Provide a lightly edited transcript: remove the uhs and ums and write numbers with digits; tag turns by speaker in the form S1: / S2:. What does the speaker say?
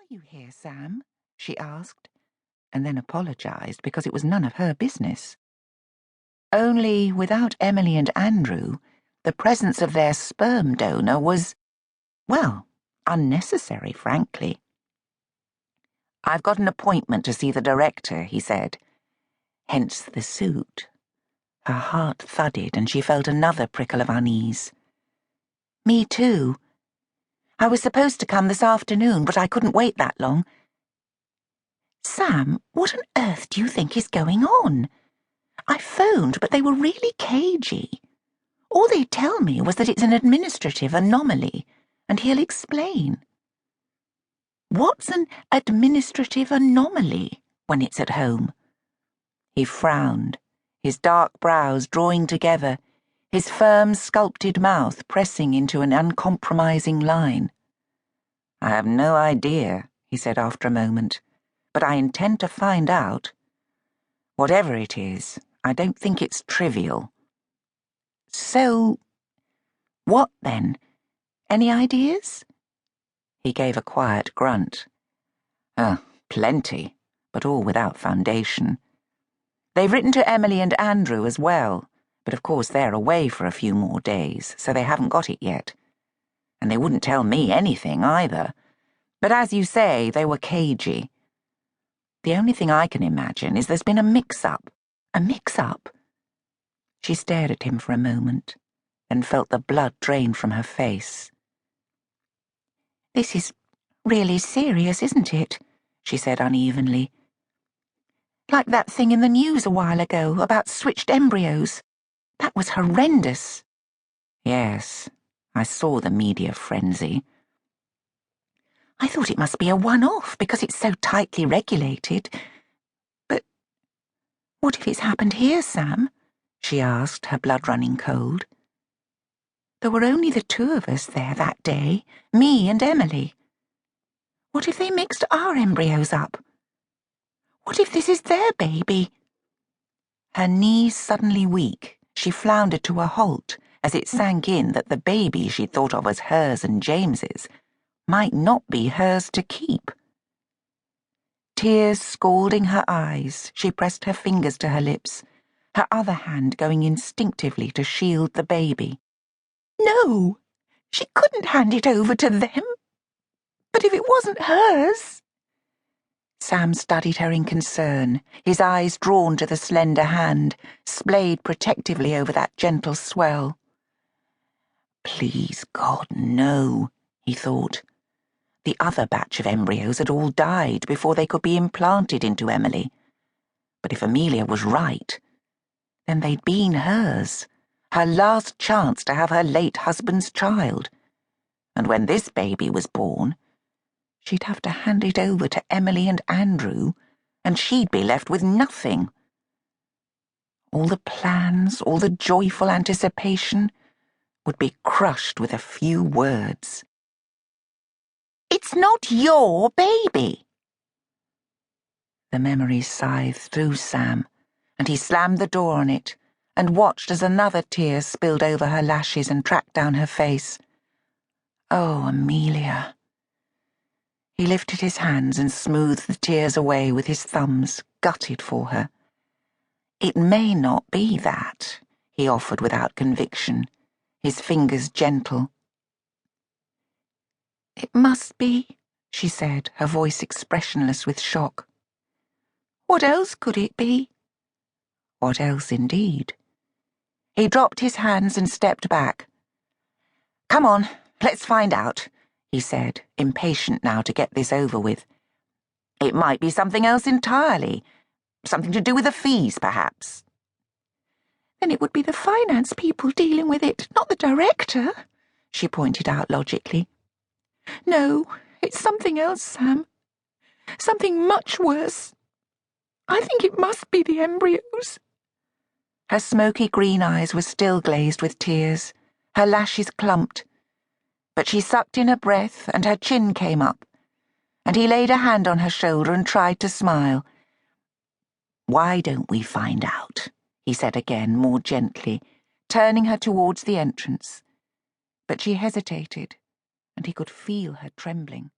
S1: you here, Sam?" she asked, and then apologised because it was none of her business. Only, without Emily and Andrew, the presence of their sperm donor was, well, unnecessary, frankly. "I've got an appointment to see the director," he said. Hence the suit. Her heart thudded and she felt another prickle of unease. "Me too. I was supposed to come this afternoon, but I couldn't wait that long." "Sam, what on earth do you think is going on? I phoned, but they were really cagey. All they tell me was that it's an administrative anomaly, and he'll explain." "What's an administrative anomaly when it's at home?" He frowned, his dark brows drawing together, his firm, sculpted mouth pressing into an uncompromising line. "I have no idea," he said after a moment, "but I intend to find out. Whatever it is, I don't think it's trivial." "So, what then? Any ideas?" He gave a quiet grunt. Plenty, but all without foundation. They've written to Emily and Andrew as well, but of course they're away for a few more days, so they haven't got it yet. And they wouldn't tell me anything either. But as you say, they were cagey. The only thing I can imagine is there's been a mix-up. A mix-up? She stared at him for a moment, then felt the blood drain from her face. "This is really serious, isn't it?" she said unevenly. "Like that thing in the news a while ago about switched embryos. That was horrendous." "Yes, I saw the media frenzy." "I thought it must be a one-off because it's so tightly regulated. But what if it's happened here, Sam?" she asked, her blood running cold. "There were only the two of us there that day, me and Emily. What if they mixed our embryos up? What if this is their baby?" Her knees suddenly weak, she floundered to a halt as it sank in that the baby she'd thought of as hers and James's might not be hers to keep. Tears scalding her eyes, she pressed her fingers to her lips, her other hand going instinctively to shield the baby. No, she couldn't hand it over to them. But if it wasn't hers... Sam studied her in concern, his eyes drawn to the slender hand, splayed protectively over that gentle swell. "Please, God, no," he thought. The other batch of embryos had all died before they could be implanted into Emily. But if Amelia was right, then they'd been hers, her last chance to have her late husband's child. And when this baby was born, she'd have to hand it over to Emily and Andrew, and she'd be left with nothing. All the plans, all the joyful anticipation would be crushed with a few words. "It's not your baby." The memory scythed through Sam, and he slammed the door on it and watched as another tear spilled over her lashes and tracked down her face. Oh, Amelia. He lifted his hands and smoothed the tears away with his thumbs, gutted for her. "It may not be that," he offered without conviction, his fingers gentle. "It must be," she said, her voice expressionless with shock. "What else could it be?" What else, indeed? He dropped his hands and stepped back. "Come on, let's find out," he said, impatient now to get this over with. "It might be something else entirely. Something to do with the fees, perhaps." "Then it would be the finance people dealing with it, not the director," she pointed out logically. "No, it's something else, Sam. Something much worse. I think it must be the embryos." Her smoky green eyes were still glazed with tears, her lashes clumped. But she sucked in a breath and her chin came up, and he laid a hand on her shoulder and tried to smile. "Why don't we find out?" he said again, more gently, turning her towards the entrance. But she hesitated, and he could feel her trembling.